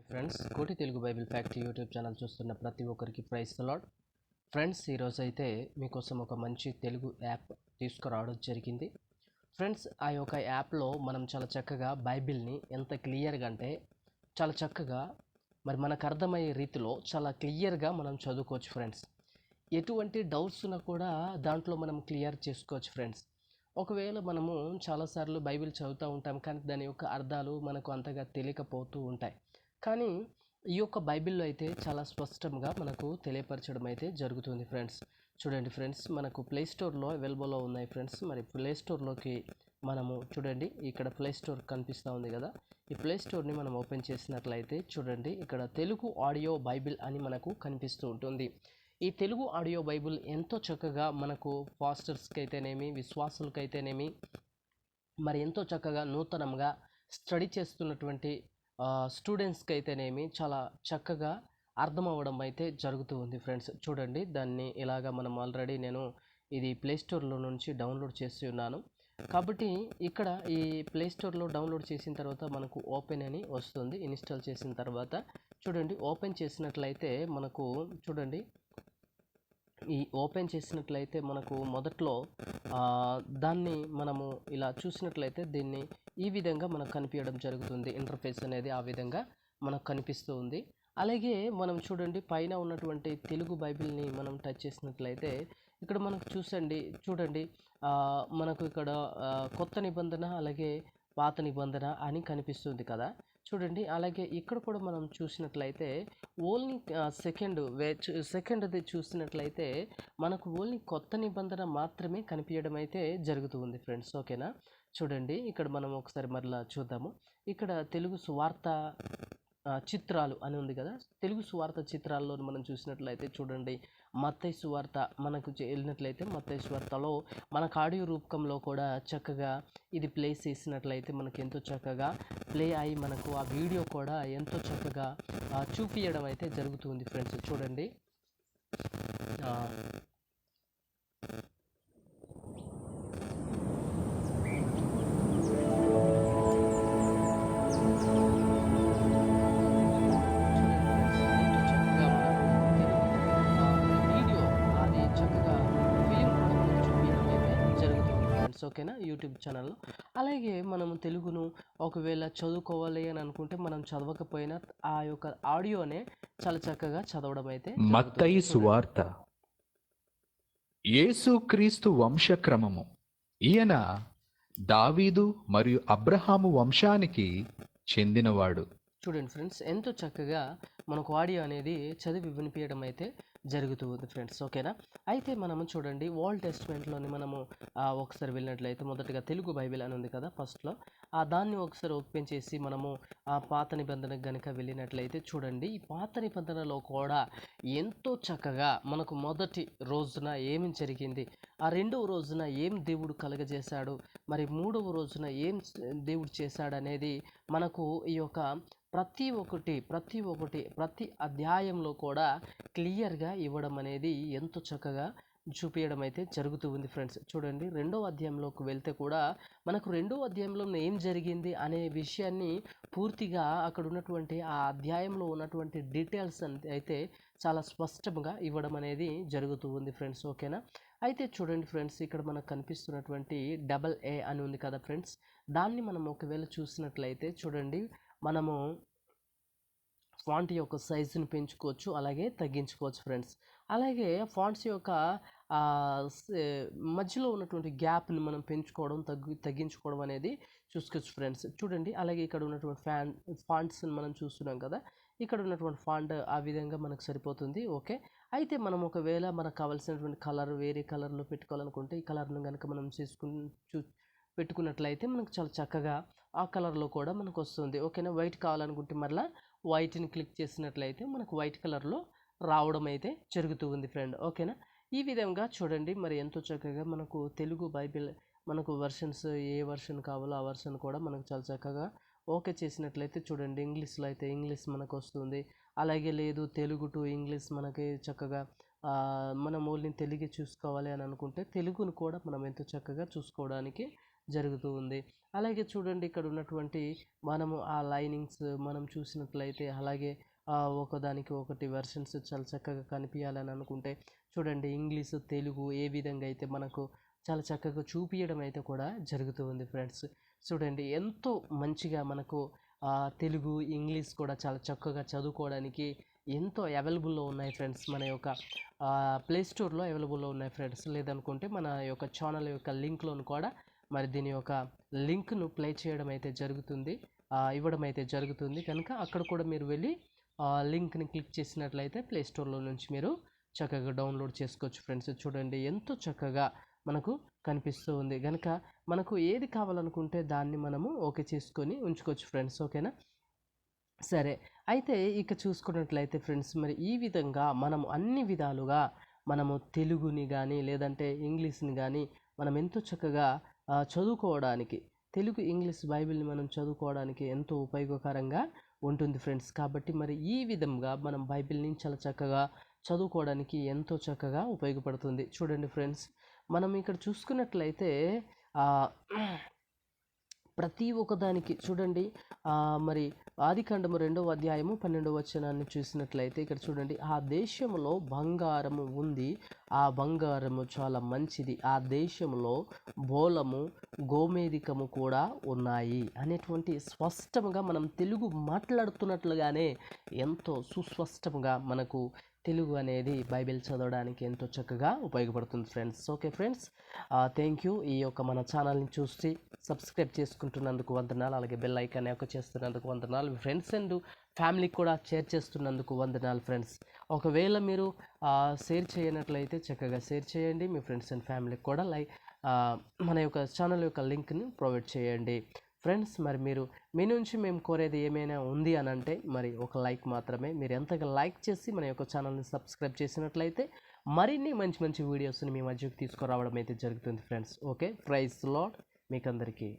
Friends, కోటి Telugu Bible fact YouTube channel చూస్తున్న ప్రతి ఒక్కరికి ప్రైజ్ ది లార్డ్. ఫ్రెండ్స్, ఈరోజు అయితే మీకోసం ఒక మంచి తెలుగు యాప్ తీసుకురావడం జరిగింది. ఫ్రెండ్స్, ఆ యొక్క యాప్లో మనం చాలా చక్కగా బైబిల్ని ఎంత క్లియర్గా అంటే చాలా చక్కగా మరి మనకు అర్థమయ్యే రీతిలో చాలా క్లియర్గా మనం చదువుకోవచ్చు ఫ్రెండ్స్. ఎటువంటి డౌట్స్ ఉన్నా కూడా దాంట్లో మనం క్లియర్ చేసుకోవచ్చు ఫ్రెండ్స్. ఒకవేళ మనము చాలాసార్లు బైబిల్ చదువుతూ ఉంటాం, కానీ దాని యొక్క అర్థాలు మనకు అంతగా తెలియకపోతూ ఉంటాయి. కానీ ఈ యొక్క బైబిల్లో అయితే చాలా స్పష్టంగా మనకు తెలియపరచడం అయితే జరుగుతుంది ఫ్రెండ్స్. చూడండి ఫ్రెండ్స్, మనకు ప్లే స్టోర్లో అవైలబుల్లో ఉన్నాయి ఫ్రెండ్స్. మరి ప్లే స్టోర్లోకి మనము చూడండి, ఇక్కడ ప్లే స్టోర్ కనిపిస్తూ ఉంది కదా. ఈ ప్లే స్టోర్ని మనం ఓపెన్ చేసినట్లయితే చూడండి, ఇక్కడ తెలుగు ఆడియో బైబిల్ అని మనకు కనిపిస్తూ ఉంటుంది. ఈ తెలుగు ఆడియో బైబిల్ ఎంతో చక్కగా మనకు పాస్టర్స్కి అయితేనేమి, విశ్వాసులకి అయితేనేమి, మరి ఎంతో చక్కగా నూతనంగా స్టడీ చేస్తున్నటువంటి స్టూడెంట్స్కి అయితేనేమి చాలా చక్కగా అర్థం అవ్వడం అయితే జరుగుతూ ఉంది ఫ్రెండ్స్. చూడండి, దాన్ని ఇలాగా మనం ఆల్రెడీ నేను ఇది ప్లే స్టోర్లో నుంచి డౌన్లోడ్ చేసి ఉన్నాను. కాబట్టి ఇక్కడ ఈ ప్లే స్టోర్లో డౌన్లోడ్ చేసిన తర్వాత మనకు ఓపెన్ అని వస్తుంది. ఇన్స్టాల్ చేసిన తర్వాత చూడండి, ఓపెన్ చేసినట్లయితే మనకు చూడండి, ఈ ఓపెన్ చేసినట్లయితే మనకు మొదట్లో దాన్ని మనము ఇలా చూసినట్లయితే దీన్ని ఈ విధంగా మనకు కనిపించడం జరుగుతుంది. ఇంటర్ఫేస్ అనేది ఆ విధంగా మనకు కనిపిస్తూ ఉంది. అలాగే మనం చూడండి, పైన ఉన్నటువంటి తెలుగు బైబిల్ని మనం టచ్ చేసినట్లయితే ఇక్కడ మనకు చూడండి మనకు ఇక్కడ కొత్త నిబంధన అలాగే పాత నిబంధన అని కనిపిస్తుంది కదా. చూడండి, అలాగే ఇక్కడ కూడా మనం చూసినట్లయితే ఓన్లీ సెకండ్ది చూసినట్లయితే మనకు ఓన్లీ కొత్త నిబంధన మాత్రమే కనిపించడం అయితే జరుగుతుంది ఫ్రెండ్స్. ఓకేనా. చూడండి, ఇక్కడ మనం ఒకసారి మరలా చూద్దాము. ఇక్కడ తెలుగు సువార్త చిత్రాలు అని ఉంది కదా. తెలుగు సువార్త చిత్రాల్లో మనం చూసినట్లయితే చూడండి, మత్తయి సువార్త మనకు వెళ్ళినట్లయితే మత్తయి సువార్తలో మనకు ఆడియో రూపకంలో కూడా చక్కగా ఇది ప్లే చేసినట్లయితే మనకు ఎంతో చక్కగా ప్లే అయి మనకు ఆ వీడియో కూడా ఎంతో చక్కగా చూపించడం అయితే జరుగుతుంది ఫ్రెండ్స్. చూడండి, ఓకేనా, యూట్యూబ్ ఛానల్లో. అలాగే మనం తెలుగును ఒకవేళ చదువుకోవాలి అని అనుకుంటే మనం చదవకపోయినా ఆ యొక్క ఆడియోనే చాలా చక్కగా చదవడం అయితే. మత్తయి సువార్త. యేసుక్రీస్తు వంశక్రమము. ఈయన దావీదు మరియు అబ్రహాము వంశానికి చెందినవాడు. చూడండి ఫ్రెండ్స్, ఎంతో చక్కగా మనకు ఆడియో అనేది చదివి వినిపించడం అయితే జరుగుతూ ఉంది ఫ్రెండ్స్. ఓకేనా. అయితే మనము చూడండి, ఓల్డ్ టెస్ట్మెంట్లోని మనము ఒకసారి వెళ్ళినట్లయితే మొదటగా తెలుగు బైబిల్ అని ఉంది కదా ఫస్ట్లో, దాన్ని ఒకసారి ఓపెన్ చేసి మనము ఆ పాత నిబంధనకు కనుక వెళ్ళినట్లయితే చూడండి, ఈ పాత నిబంధనలో కూడా ఎంతో చక్కగా మనకు మొదటి రోజున ఏమి జరిగింది, ఆ రెండవ రోజున ఏం దేవుడు కలగజేశాడు, మరి మూడవ రోజున ఏం దేవుడు చేశాడు అనేది మనకు ఈ యొక్క ప్రతి అధ్యాయంలో కూడా క్లియర్గా ఇవ్వడం అనేది ఎంతో చక్కగా చూపించడం అయితే జరుగుతూ ఉంది ఫ్రెండ్స్. చూడండి, రెండవ అధ్యాయంలోకి వెళ్తే కూడా మనకు రెండవ అధ్యాయంలో ఏం జరిగింది అనే విషయాన్ని పూర్తిగా అక్కడ ఉన్నటువంటి ఆ అధ్యాయంలో ఉన్నటువంటి డీటెయిల్స్ అయితే చాలా స్పష్టంగా ఇవ్వడం అనేది జరుగుతూ ఉంది ఫ్రెండ్స్. ఓకేనా. అయితే చూడండి ఫ్రెండ్స్, ఇక్కడ మనకు కనిపిస్తున్నటువంటి AA అని ఉంది కదా ఫ్రెండ్స్, దాన్ని మనం ఒకవేళ చూసినట్లయితే చూడండి, మనము ఫాంట్ యొక్క సైజుని పెంచుకోవచ్చు అలాగే తగ్గించుకోవచ్చు ఫ్రెండ్స్. అలాగే ఫాంట్స్ యొక్క మధ్యలో ఉన్నటువంటి గ్యాప్ని మనం పెంచుకోవడం తగ్గించుకోవడం అనేది చూసుకోవచ్చు ఫ్రెండ్స్. చూడండి, అలాగే ఇక్కడ ఉన్నటువంటి ఫాంట్స్ని మనం చూస్తున్నాం కదా, ఇక్కడ ఉన్నటువంటి ఫాంట్ ఆ విధంగా మనకు సరిపోతుంది. ఓకే. అయితే మనం ఒకవేళ మనకు కావాల్సినటువంటి కలర్ వేరే కలర్లో పెట్టుకోవాలనుకుంటే ఈ కలర్ను కనుక మనం పెట్టుకున్నట్లయితే మనకు చాలా చక్కగా ఆ కలర్లో కూడా మనకు వస్తుంది. ఓకేనా. వైట్ కావాలనుకుంటే మరలా వైట్ని క్లిక్ చేసినట్లయితే మనకు వైట్ కలర్లో రావడం అయితే జరుగుతూ ఉంది ఫ్రెండ్. ఓకేనా. ఈ విధంగా చూడండి, మరి ఎంతో చక్కగా మనకు తెలుగు బైబిల్ మనకు వర్షన్స్ ఏ వర్షన్ కావాలో ఆ వర్షన్ కూడా మనకు చాలా చక్కగా ఓకే చేసినట్లయితే చూడండి, ఇంగ్లీష్లో అయితే ఇంగ్లీష్ మనకు వస్తుంది. అలాగే లేదు తెలుగు టు ఇంగ్లీష్ మనకి చక్కగా మనం ఓన్లీ తెలుగే చూసుకోవాలి అని అనుకుంటే తెలుగును కూడా మనం ఎంతో చక్కగా చూసుకోవడానికి జరుగుతూ ఉంది. అలాగే చూడండి ఇక్కడ ఉన్నటువంటి మనము ఆ లైనింగ్స్ మనం చూసినట్లయితే అలాగే ఒకదానికి ఒకటి వెర్షన్స్ చాలా చక్కగా కనిపించాలని అనుకుంటే చూడండి ఇంగ్లీషు తెలుగు ఏ విధంగా అయితే మనకు చాలా చక్కగా చూపించడం అయితే కూడా జరుగుతూ ఉంది ఫ్రెండ్స్. చూడండి ఎంతో మంచిగా మనకు తెలుగు ఇంగ్లీష్ కూడా చాలా చక్కగా చదువుకోవడానికి ఎంతో అవైలబుల్లో ఉన్నాయి ఫ్రెండ్స్. మన యొక్క ప్లే స్టోర్లో అవైలబుల్లో ఉన్నాయి ఫ్రెండ్స్. లేదనుకుంటే మన యొక్క ఛానల్ యొక్క లింక్లోను కూడా మరి దీని యొక్క లింక్ను ప్లే చేయడం అయితే జరుగుతుంది, ఇవ్వడం అయితే జరుగుతుంది. కనుక అక్కడ కూడా మీరు వెళ్ళి లింక్ని క్లిక్ చేసినట్లయితే ప్లే స్టోర్లో నుంచి మీరు చక్కగా డౌన్లోడ్ చేసుకోవచ్చు ఫ్రెండ్స్. చూడండి ఎంతో చక్కగా మనకు కనిపిస్తూ ఉంది. కనుక మనకు ఏది కావాలనుకుంటే దాన్ని మనము ఓకే చేసుకొని ఉంచుకోవచ్చు ఫ్రెండ్స్. ఓకేనా, సరే. అయితే ఇక చూసుకున్నట్లయితే ఫ్రెండ్స్ మరి ఈ విధంగా మనము అన్ని విధాలుగా మనము తెలుగుని కానీ లేదంటే ఇంగ్లీష్ని కానీ మనం ఎంతో చక్కగా చదువుకోవడానికి తెలుగు ఇంగ్లీష్ బైబిల్ని మనం చదువుకోవడానికి ఎంతో ఉపయోగకరంగా ఉంటుంది ఫ్రెండ్స్. కాబట్టి మరి ఈ విధంగా మనం బైబిల్ని చాలా చక్కగా చదువుకోవడానికి ఎంతో చక్కగా ఉపయోగపడుతుంది. చూడండి ఫ్రెండ్స్, మనం ఇక్కడ చూసుకున్నట్లయితే ప్రతి ఒక్కదానికి చూడండి మరి ఆదికాండము 2వ అధ్యాయము 12వ వచనాన్ని చూసినట్లయితే ఇక్కడ చూడండి, ఆ దేశంలో బంగారము ఉంది, ఆ బంగారము చాలా మంచిది, ఆ దేశంలో బోలము గోమేధికము కూడా ఉన్నాయి అనేటువంటి స్పష్టంగా మనం తెలుగు మాట్లాడుతున్నట్లుగానే ఎంతో సుస్పష్టంగా మనకు తెలుగు అనేది బైబిల్ చదవడానికి ఎంతో చక్కగా ఉపయోగపడుతుంది friends. Okay friends, thank you. ఈ యొక్క మన ఛానల్ని చూసి సబ్స్క్రైబ్ చేసుకుంటున్నందుకు వందనాలు, అలాగే బెల్ ఐకాన్ యొక్క చేస్తున్నందుకు వందనాలు, మీ ఫ్రెండ్స్ అండ్ ఫ్యామిలీకి కూడా షేర్ చేస్తున్నందుకు వందనాలు ఫ్రెండ్స్. ఒకవేళ మీరు షేర్ చేయనట్లయితే చక్కగా షేర్ చేయండి, మీ ఫ్రెండ్స్ అండ్ ఫ్యామిలీకి కూడా మన యొక్క ఛానల్ యొక్క లింక్ని ప్రొవైడ్ చేయండి ఫ్రెండ్స్. మరి మీరు మీ నుంచి మేము కోరేది ఏమైనా ఉంది అని అంటే మరి ఒక లైక్ మాత్రమే. మీరు ఎంతగా లైక్ చేసి మన యొక్క ఛానల్ని సబ్స్క్రైబ్ చేసినట్లయితే మరిన్ని మంచి మంచి వీడియోస్ని మీ మధ్యకు తీసుకురావడం అయితే జరుగుతుంది ఫ్రెండ్స్. ఓకే, ప్రైజ్ లార్డ్ మీకందరికీ.